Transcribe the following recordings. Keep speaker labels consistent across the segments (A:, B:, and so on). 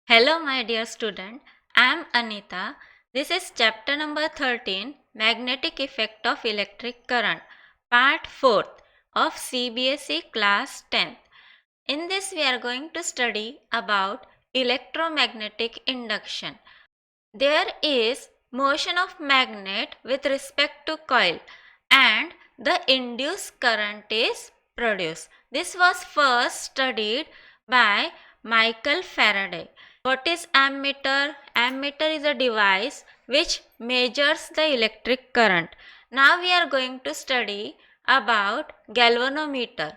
A: Hello, my dear student. I am Anita. This is chapter number 13, Magnetic Effect of Electric Current, part 4 of CBSE class 10th. In this, we are going to study about electromagnetic induction. There is motion of magnet with respect to coil and the induced current is produced. This was first studied by Michael Faraday. What is ammeter? Ammeter is a device which measures the electric current. Now we are going to study about galvanometer.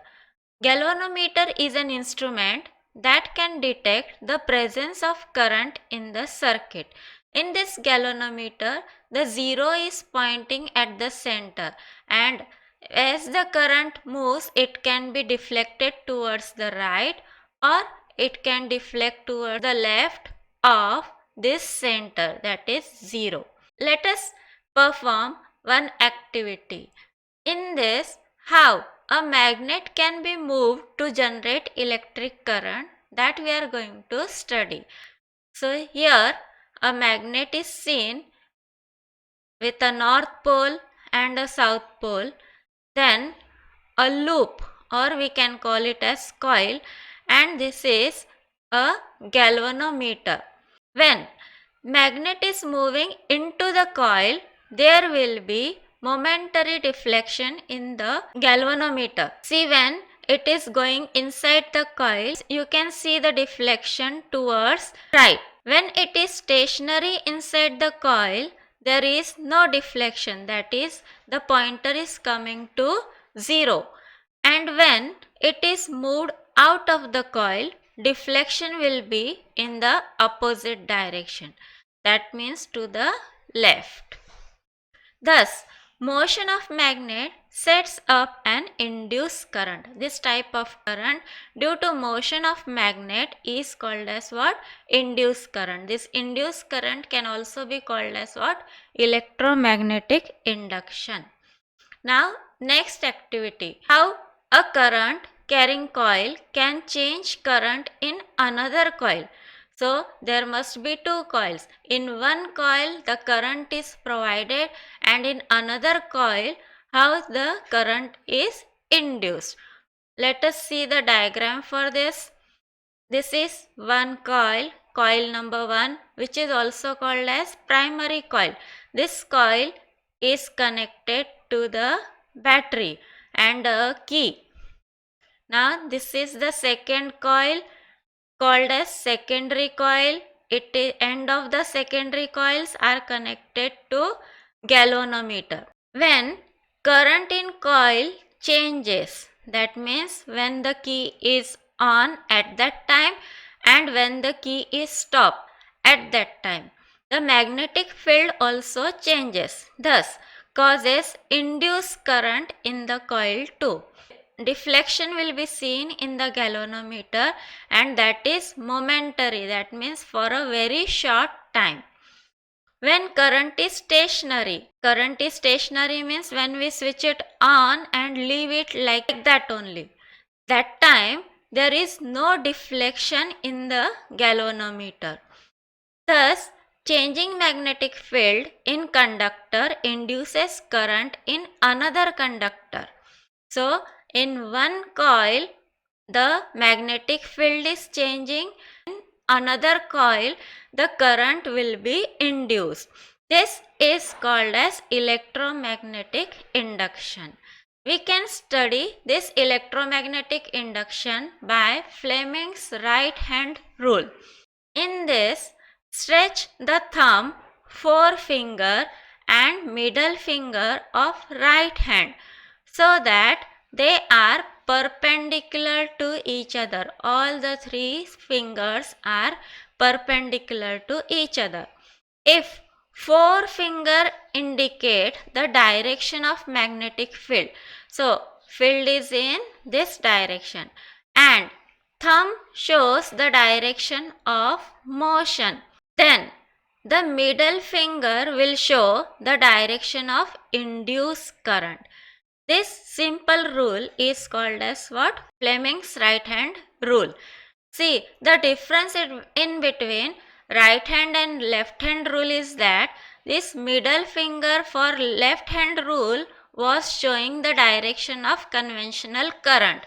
A: Galvanometer is an instrument that can detect the presence of current in the circuit. In this galvanometer, the zero is pointing at the center, and as the current moves, it can be deflected towards the right or it can deflect towards the left of this center, that is 0. Let us perform one activity. In this, how a magnet can be moved to generate electric current, that we are going to study. So here a magnet is seen with a north pole and a south pole, then a loop, or we can call it as coil, and this is a galvanometer. When magnet is moving into the coil, there will be momentary deflection in the galvanometer. See, when it is going inside the coil, you can see the deflection towards right. When it is stationary inside the coil, there is no deflection, that is, the pointer is coming to 0. And when it is moved out of the coil, deflection will be in the opposite direction, that means to the left. Thus, motion of magnet sets up an induced current. This type of current due to motion of magnet is called as what? Induced current. This induced current can also be called as what? Electromagnetic induction. Now, next activity. How a current carrying coil can change current in another coil. So, there must be two coils. In one coil, the current is provided, and in another coil, how the current is induced. Let us see the diagram for this. This is one coil, coil number 1, which is also called as primary coil. This coil is connected to the battery and a key. Now this is the second coil called as secondary coil. End of the secondary coils are connected to galvanometer. When current in coil changes, that means when the key is on at that time and when the key is stopped at that time, the magnetic field also changes, thus causes induced current in the coil too. Deflection will be seen in the galvanometer, and that is momentary, that means for a very short time. When current is stationary means when we switch it on and leave it like that only. That time there is no deflection in the galvanometer. Thus, changing magnetic field in conductor induces current in another conductor. So, in one coil, the magnetic field is changing. In another coil, the current will be induced. This is called as electromagnetic induction. We can study this electromagnetic induction by Fleming's right hand rule. In this, stretch the thumb, forefinger and middle finger of right hand so that they are perpendicular to each other. All the three fingers are perpendicular to each other. If forefinger indicate the direction of magnetic field, so field is in this direction, and thumb shows the direction of motion, then the middle finger will show the direction of induced current. This simple rule is called as what? Fleming's right hand rule. See, the difference in between right hand and left hand rule is that this middle finger for left hand rule was showing the direction of conventional current.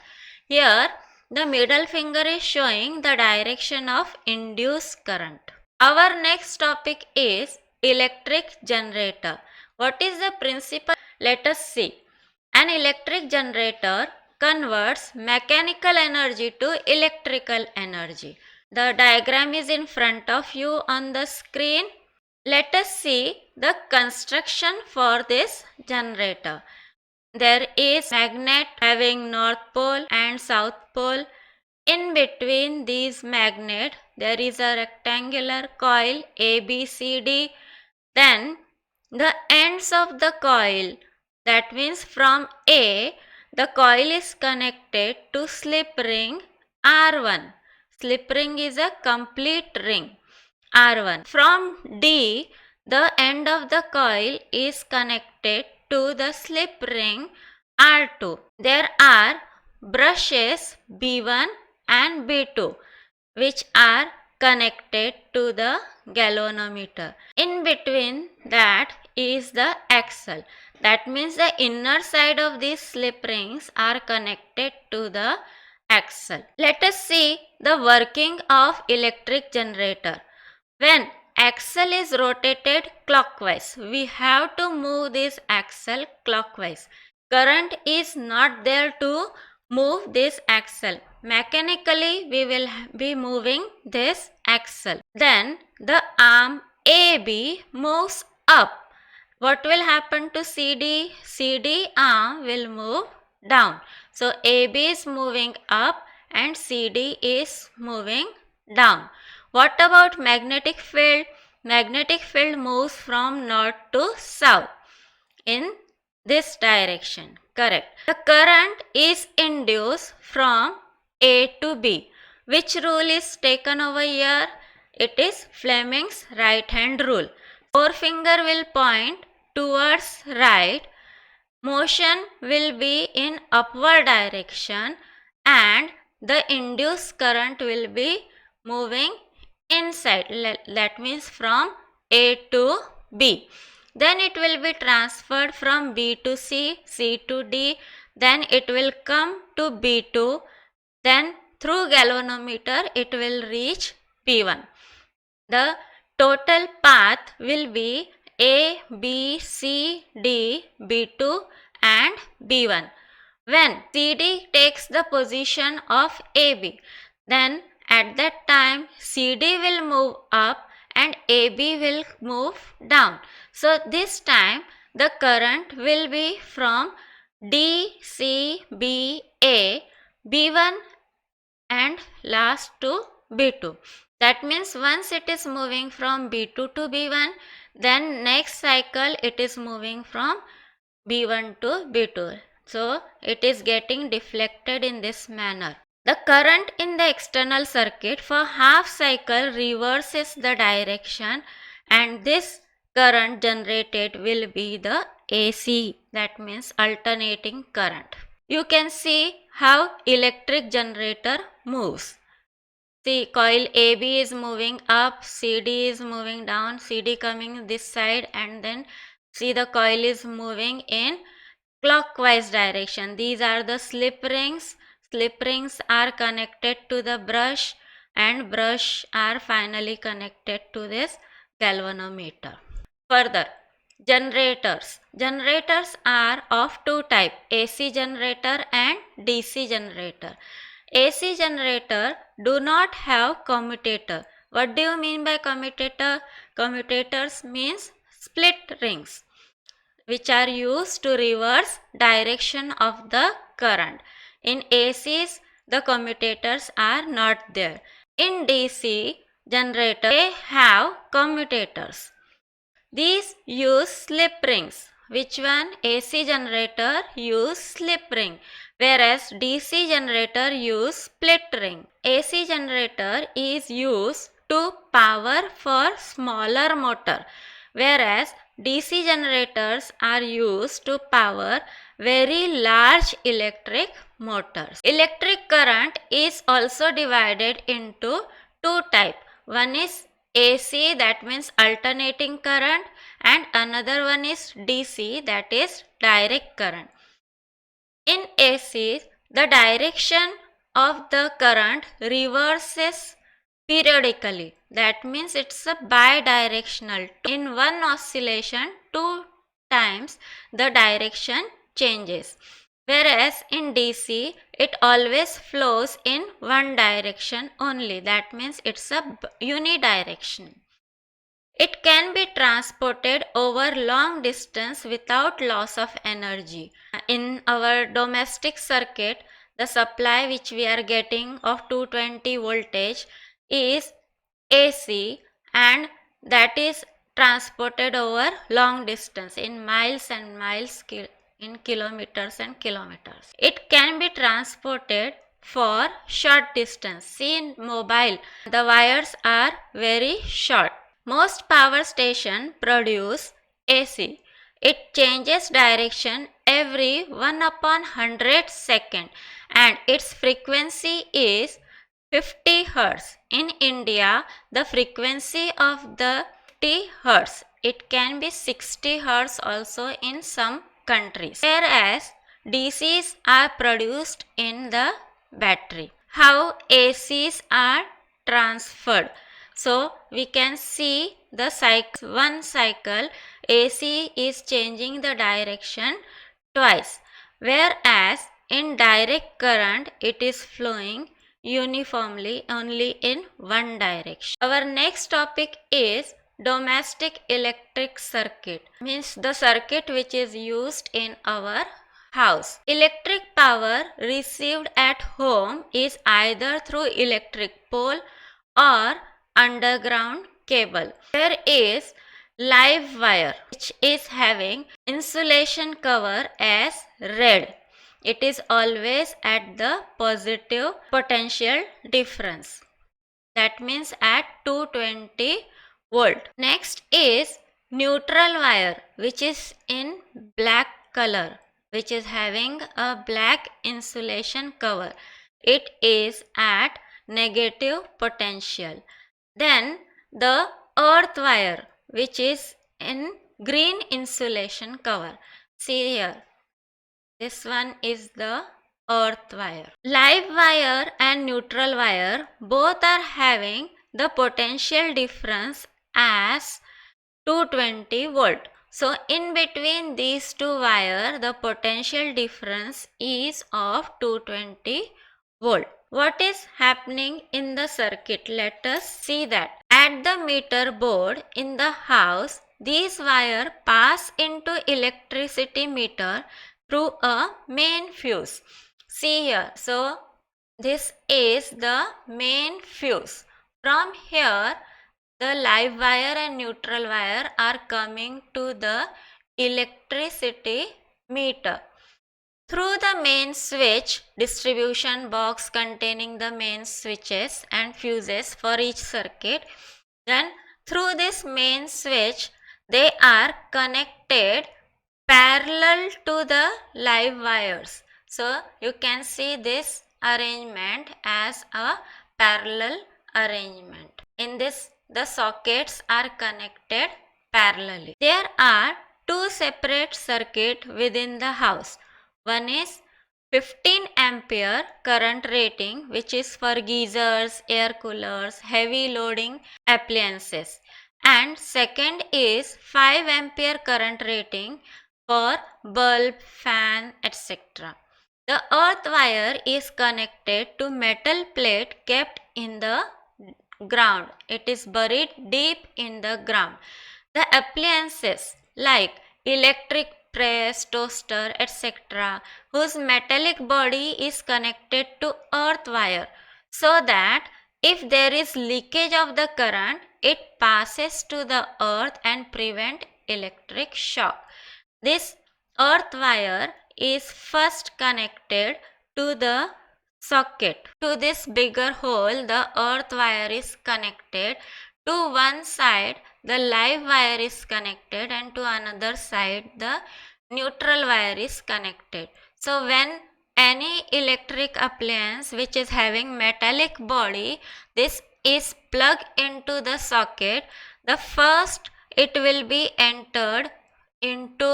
A: Here, the middle finger is showing the direction of induced current. Our next topic is electric generator. What is the principle? Let us see. An electric generator converts mechanical energy to electrical energy. The diagram is in front of you on the screen. Let us see the construction for this generator. There is magnet having north pole and south pole. In between these magnet there is a rectangular coil ABCD. Then the ends of the coil, that means from A, the coil is connected to slip ring R1. Slip ring is a complete ring R1. From D, the end of the coil is connected to the slip ring R2. There are brushes B1 and B2 which are connected to the galvanometer. In between that is the axle. That means the inner side of these slip rings are connected to the axle. Let us see the working of electric generator. When axle is rotated clockwise, we have to move this axle clockwise. Current is not there to move this axle. Mechanically, we will be moving this axle. Then the arm AB moves up. What will happen to CD? CD arm will move down. So AB is moving up and CD is moving down. What about magnetic field? Magnetic field moves from north to south in this direction. Correct. The current is induced from A to B. Which rule is taken over here? It is Fleming's right hand rule. Forefinger will point towards right. Motion will be in upward direction and the induced current will be moving inside. That means from A to B. Then it will be transferred from B to C, C to D. Then it will come to B2. Then through galvanometer it will reach P1. The total path will be A, B, C, D, B2 and B1. When CD takes the position of AB, then at that time CD will move up and AB will move down. So this time the current will be from DCBA, B1 and last to B2. That means once it is moving from B2 to B1, then next cycle it is moving from B1 to B2. So it is getting deflected in this manner. The current in the external circuit for half cycle reverses the direction and this current generated will be the AC, that means alternating current. You can see how electric generator moves. See, coil AB is moving up, CD is moving down, CD coming this side, and then see the coil is moving in clockwise direction. These are the slip rings. Slip rings are connected to the brush and brush are finally connected to this galvanometer. Further, generators. Generators are of two types, AC generator and DC generator. AC generator do not have commutator. What do you mean by commutator? Commutators means split rings which are used to reverse direction of the current. In ACs, the commutators are not there. In DC generator, they have commutators. These use slip rings. Which one? AC generator use slip ring, whereas DC generator use split ring. AC generator is used to power for smaller motor, whereas DC generators are used to power very large electric motors. Electric current is also divided into two types. One is AC, that means alternating current, and another one is DC, that is direct current. In AC, the direction of the current reverses periodically. That means it's a bidirectional. In one oscillation, two times the direction changes. Whereas in DC, it always flows in one direction only. That means it's a unidirectional. It can be transported over long distance without loss of energy. In our domestic circuit, the supply which we are getting of 220 voltage is AC, and that is transported over long distance in miles and miles, in kilometers and kilometers. It can be transported for short distance. See, in mobile, the wires are very short. Most power stations produce AC. It changes direction every 1/100 second, and its frequency is 50 Hz. In India, the frequency of the 50 Hz. It can be 60 Hz also in some countries. Whereas DCs are produced in the battery. How ACs are transferred? So we can see the cycle, one cycle AC is changing the direction twice, whereas in direct current it is flowing uniformly only in one direction. Our next topic is domestic electric circuit, means the circuit which is used in our house. Electric power received at home is either through electric pole or underground cable. There is live wire which is having insulation cover as red. It is always at the positive potential difference. That means at 220 volt. Next is neutral wire which is in black color, which is having a black insulation cover. It is at negative potential. Then the earth wire which is in green insulation cover. See here, this one is the earth wire. Live wire and neutral wire both are having the potential difference as 220 volt. So in between these two wire, the potential difference is of 220 volt. What is happening in the circuit? Let us see that. At the meter board in the house, these wires pass into electricity meter through a main fuse. See here. So this is the main fuse. From here, the live wire and neutral wire are coming to the electricity meter. Through the main switch, distribution box containing the main switches and fuses for each circuit, then through this main switch, they are connected parallel to the live wires. So you can see this arrangement as a parallel arrangement. In this, the sockets are connected parallelly. There are two separate circuits within the house. One is 15 ampere current rating, which is for geysers, air coolers, heavy loading appliances. And second is 5 ampere current rating for bulb, fan, etc. The earth wire is connected to metal plate kept in the ground. It is buried deep in the ground. The appliances like electric press, toaster, etc., whose metallic body is connected to earth wire, so that if there is leakage of the current, it passes to the earth and prevent electric shock. This earth wire is first connected to the socket. To this bigger hole, the earth wire is connected To one side the live wire is connected and to another side the neutral wire is connected. So when any electric appliance which is having metallic body, this is plugged into the socket, the first it will be entered into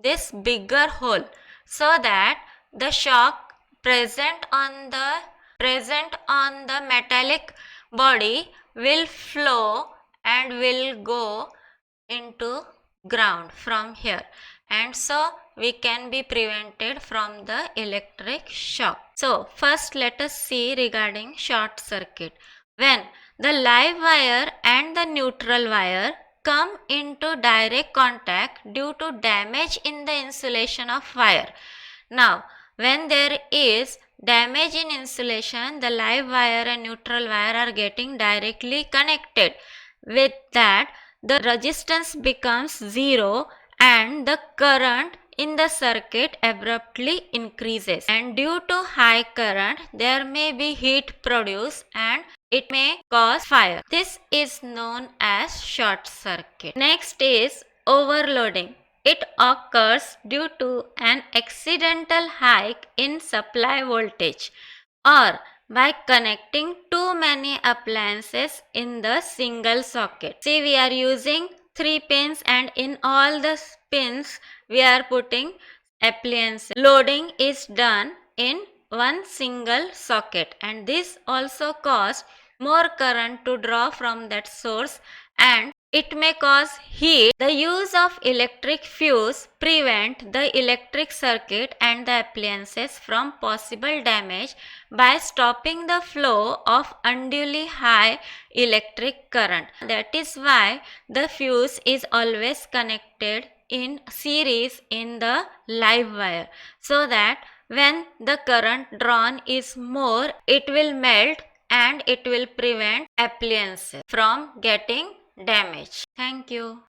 A: this bigger hole, so that the shock present on the metallic body will flow and will go into ground from here, and so we can be prevented from the electric shock. So first let us see regarding short circuit. When the live wire and the neutral wire come into direct contact due to damage in the insulation of wire. Now when there is damage in insulation, the live wire and neutral wire are getting directly connected. With that, the resistance becomes zero and the current in the circuit abruptly increases, and due to high current there may be heat produced and it may cause fire. This is known as short circuit. Next is overloading. It occurs due to an accidental hike in supply voltage or by connecting too many appliances in the single socket. See, we are using 3 pins and in all the pins we are putting appliances. Loading is done in one single socket, and this also causes more current to draw from that source and it may cause heat. The use of electric fuse prevent the electric circuit and the appliances from possible damage by stopping the flow of unduly high electric current. That is why the fuse is always connected in series in the live wire, so that when the current drawn is more, it will melt and it will prevent appliances from getting damaged. Thank you.